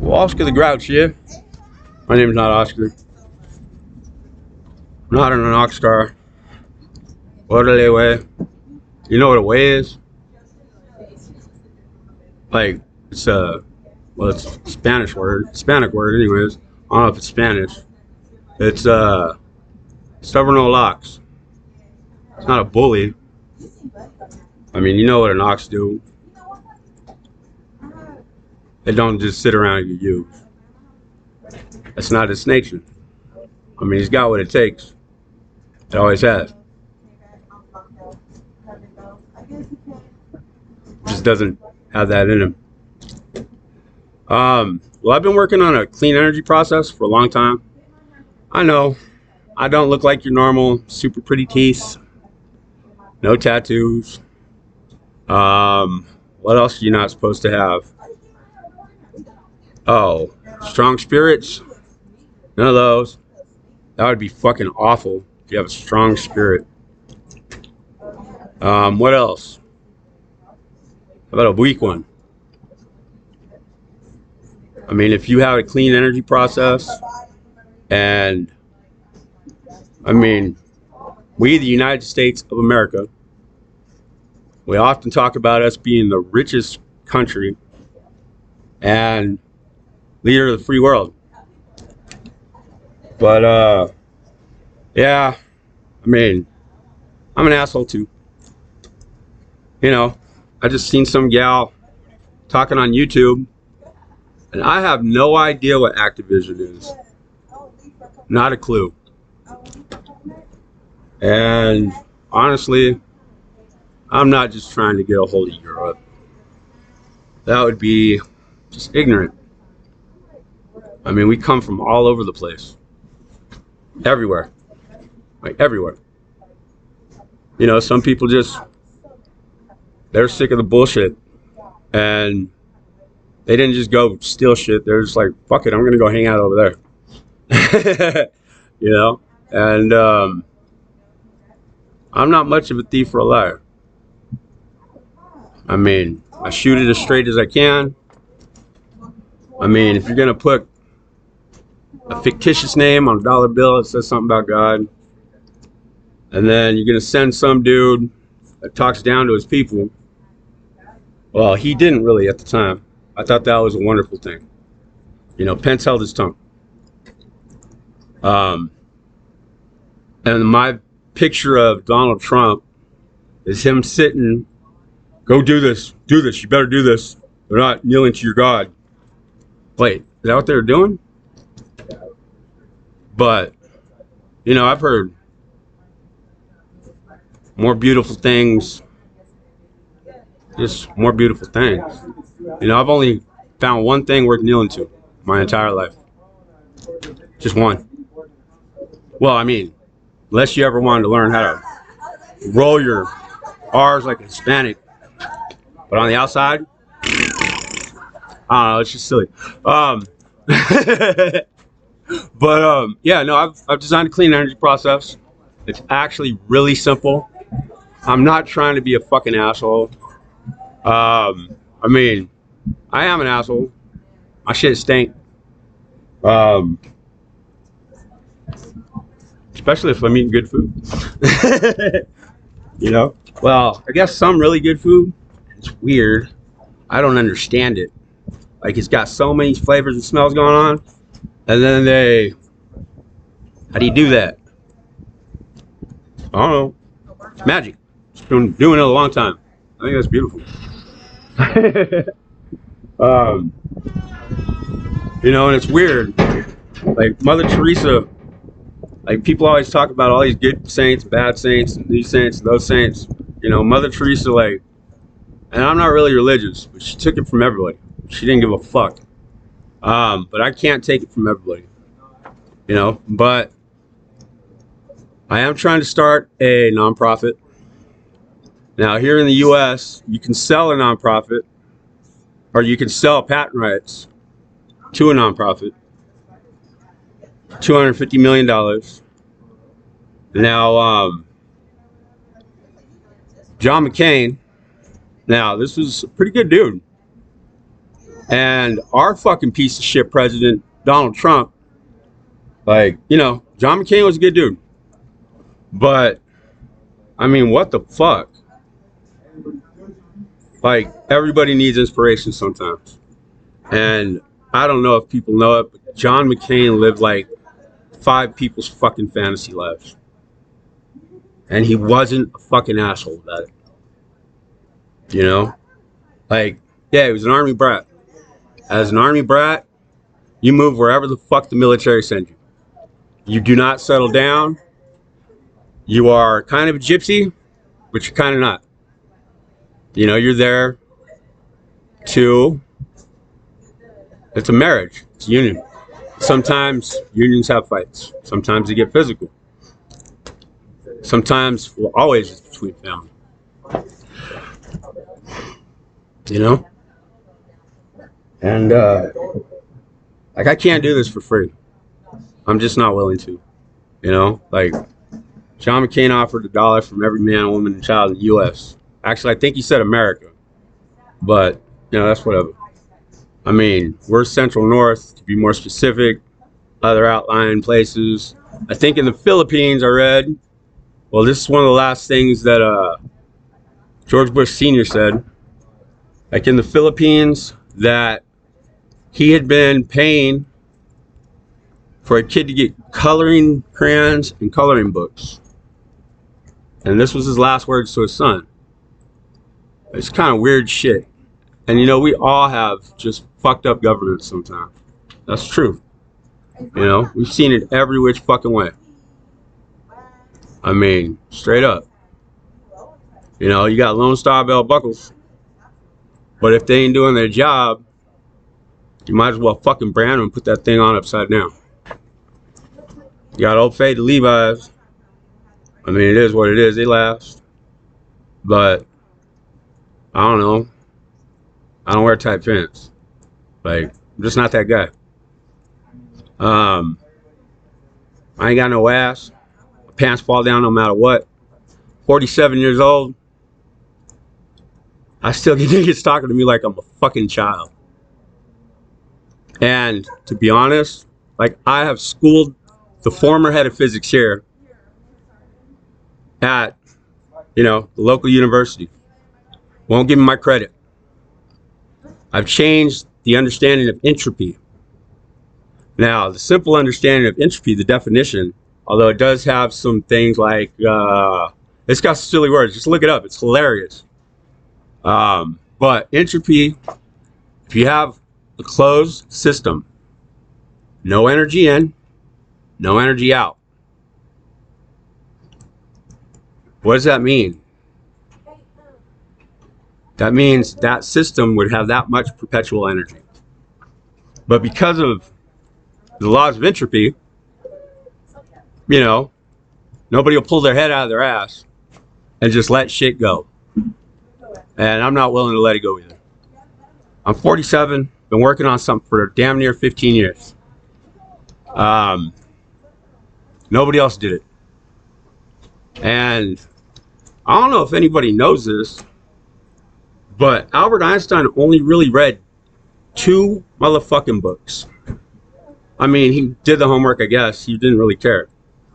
Well, Oscar the Grouch, yeah. My name's not Oscar. I'm not in an ox car. What do they weigh? You know what a weigh is? Like, it's it's a Spanish word. Hispanic word, anyways. I don't know if it's Spanish. It's stubborn old ox. It's not a bully. I mean, you know what an ox do. They don't just sit around and get used. That's not its nature. I mean, he's got what it takes. It always has. Just doesn't have that in him. Well, I've been working on a clean energy process for a long time. I know I don't look like your normal super pretty teeth, no tattoos. What else are you not supposed to have? Oh, strong spirits? None of those. That would be fucking awful if you have a strong spirit. What else? How about a weak one? I mean, if you have a clean energy process, and I mean, we, the United States of America, we often talk about us being the richest country and leader of the free world. But, yeah, I mean, I'm an asshole too. You know, I just seen some gal talking on YouTube, and I have no idea what Activision is. Not a clue. And honestly, I'm not just trying to get a hold of Europe. That would be just ignorant. I mean, we come from all over the place. Everywhere. Like, everywhere. You know, some people they're sick of the bullshit. And they didn't just go steal shit. They're just like, fuck it, I'm going to go hang out over there. You know? And I'm not much of a thief or a liar. I mean, I shoot it as straight as I can. I mean, if you're going to put a fictitious name on a dollar bill that says something about God, and then you're going to send some dude that talks down to his people, well, he didn't really at the time. I thought that was a wonderful thing. You know, Pence held his tongue. And my picture of Donald Trump is him sitting, go do this, you better do this. They're not kneeling to your God. Wait, is that what they're doing? But, you know, I've heard more beautiful things, just more beautiful things. You know, I've only found one thing worth kneeling to my entire life. Just one. Well, I mean, unless you ever wanted to learn how to roll your R's like a Hispanic, but on the outside, I don't know, it's just silly. Yeah, no, I've designed a clean energy process. It's actually really simple. I'm not trying to be a fucking asshole. I mean, I am an asshole. My shit stink. Especially if I'm eating good food. You know? Well, I guess some really good food. It's weird. I don't understand it. Like, it's got so many flavors and smells going on. And then how do you do that? I don't know. It's magic. It's been doing it a long time. I think that's beautiful. You know, and it's weird. Like, Mother Teresa, like, people always talk about all these good saints, bad saints, and these saints, and those saints. You know, Mother Teresa, like, and I'm not really religious, but she took it from everybody. She didn't give a fuck. But I can't take it from everybody. You know, but I am trying to start a nonprofit. Now, here in the U.S., you can sell a nonprofit, or you can sell patent rights to a nonprofit. $250 million. Now, John McCain, now, this was a pretty good dude. And our fucking piece of shit president, Donald Trump, like, you know, John McCain was a good dude. But, I mean, what the fuck? Like, everybody needs inspiration sometimes. And I don't know if people know it, but John McCain lived like 5 people's fucking fantasy lives. And he wasn't a fucking asshole about it. You know? Like, yeah, he was an army brat. As an army brat, you move wherever the fuck the military sends you. You do not settle down. You are kind of a gypsy, but you're kind of not. You know, you're there to, it's a marriage, it's a union. Sometimes unions have fights. Sometimes they get physical. Sometimes, well, always it's between family. You know? And, like, I can't do this for free. I'm just not willing to. You know? Like, John McCain offered $1 from every man, woman, and child in the U.S. Actually, I think he said America. But, you know, that's whatever. I mean, we're Central North, to be more specific. Other outlying places. I think in the Philippines, I read, well, this is one of the last things that George Bush Sr. said. Like in the Philippines, that he had been paying for a kid to get coloring crayons and coloring books. And this was his last words to his son. It's kind of weird shit. And you know, we all have just fucked up governments sometimes. That's true. You know, we've seen it every which fucking way. I mean, straight up. You know, you got Lone Star belt buckles. But if they ain't doing their job, you might as well fucking brand them and put that thing on upside down. You got old faded Levi's. I mean, it is what it is. They last. But, I don't know. I don't wear tight pants. Like, I'm just not that guy. I ain't got no ass. My pants fall down no matter what. 47 years old. I still get niggas talking to me like I'm a fucking child. And to be honest, like I have schooled the former head of physics here at, you know, the local university. Won't give him my credit. I've changed the understanding of entropy. Now, the simple understanding of entropy, the definition, although it does have some things like, it's got silly words, just look it up, it's hilarious. But entropy, if you have a closed system, no energy in, no energy out. What does that mean? That means that system would have that much perpetual energy. But because of the laws of entropy, you know, nobody will pull their head out of their ass and just let shit go. And I'm not willing to let it go either. I'm 47, been working on something for damn near 15 years. Nobody else did it. And I don't know if anybody knows this, but Albert Einstein only really read 2 motherfucking books. I mean, he did the homework, I guess. He didn't really care.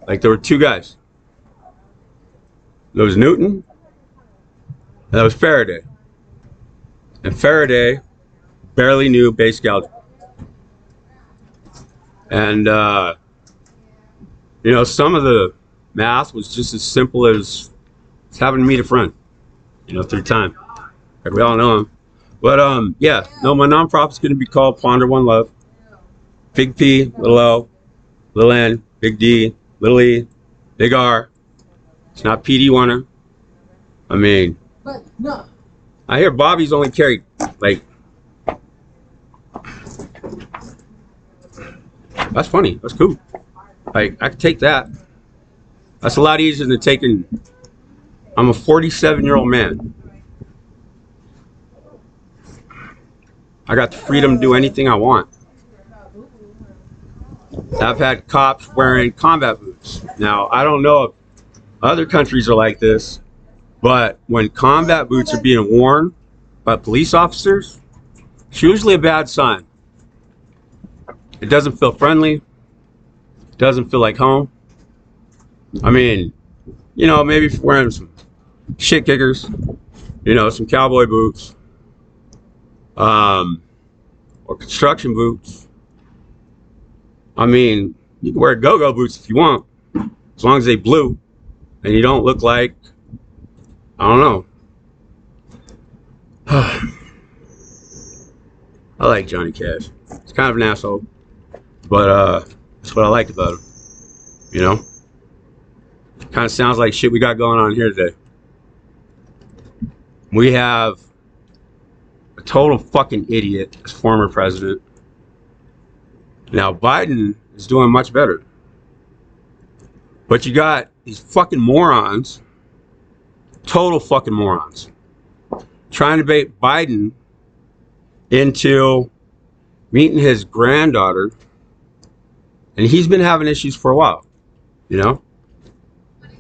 Like, there were 2 guys. There was Newton, and there was Faraday. And Faraday barely knew basic algebra. And, you know, some of the math was just as simple as having to meet a friend, you know, through time. Like, we all know him. But, yeah, no, my nonprofit's going to be called Ponder One Love. Big P, little O, little N, big D, little E, big R. It's not PD Warner. I mean, I hear Bobby's only carried, like, that's funny. That's cool. Like, I could take that. That's a lot easier than taking, I'm a 47-year-old man. I got the freedom to do anything I want. I've had cops wearing combat boots. Now, I don't know if other countries are like this, but when combat boots are being worn by police officers, it's usually a bad sign. It doesn't feel friendly. It doesn't feel like home. I mean, you know, maybe if you're wearing some shit kickers, you know, some cowboy boots, or construction boots. I mean, you can wear go-go boots if you want, as long as they blue and you don't look like, I don't know. I like Johnny Cash. He's kind of an asshole, but that's what I liked about him. You know, kind of sounds like shit we got going on here today. We have a total fucking idiot as former president. Now Biden is doing much better, but you got these fucking morons, total fucking morons, trying to bait Biden into meeting his granddaughter, and he's been having issues for a while. You know,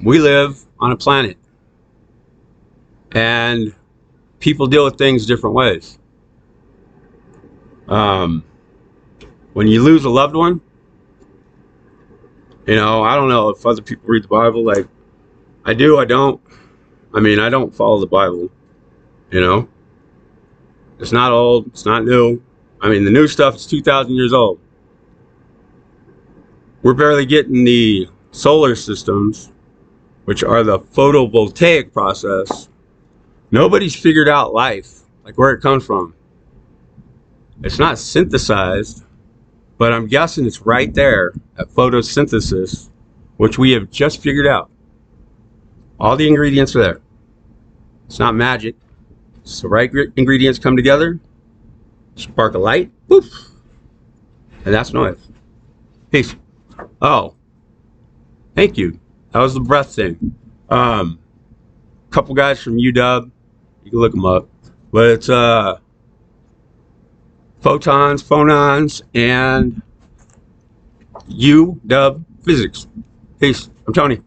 we live on a planet, and people deal with things different ways. When you lose a loved one, you know, I don't know if other people read the Bible. Like, I do, I don't. I mean, I don't follow the Bible, you know. It's not old, it's not new. I mean, the new stuff is 2,000 years old. We're barely getting the solar systems, which are the photovoltaic process. Nobody's figured out life, like where it comes from. It's not synthesized, but I'm guessing it's right there at photosynthesis, which we have just figured out. All the ingredients are there. It's not magic. It's the right ingredients come together, spark a light, poof, and that's noise. Peace. Oh, thank you. That was the breath thing. Couple guys from UW, you can look them up, but it's phonons, and UW physics. Peace. I'm Tony.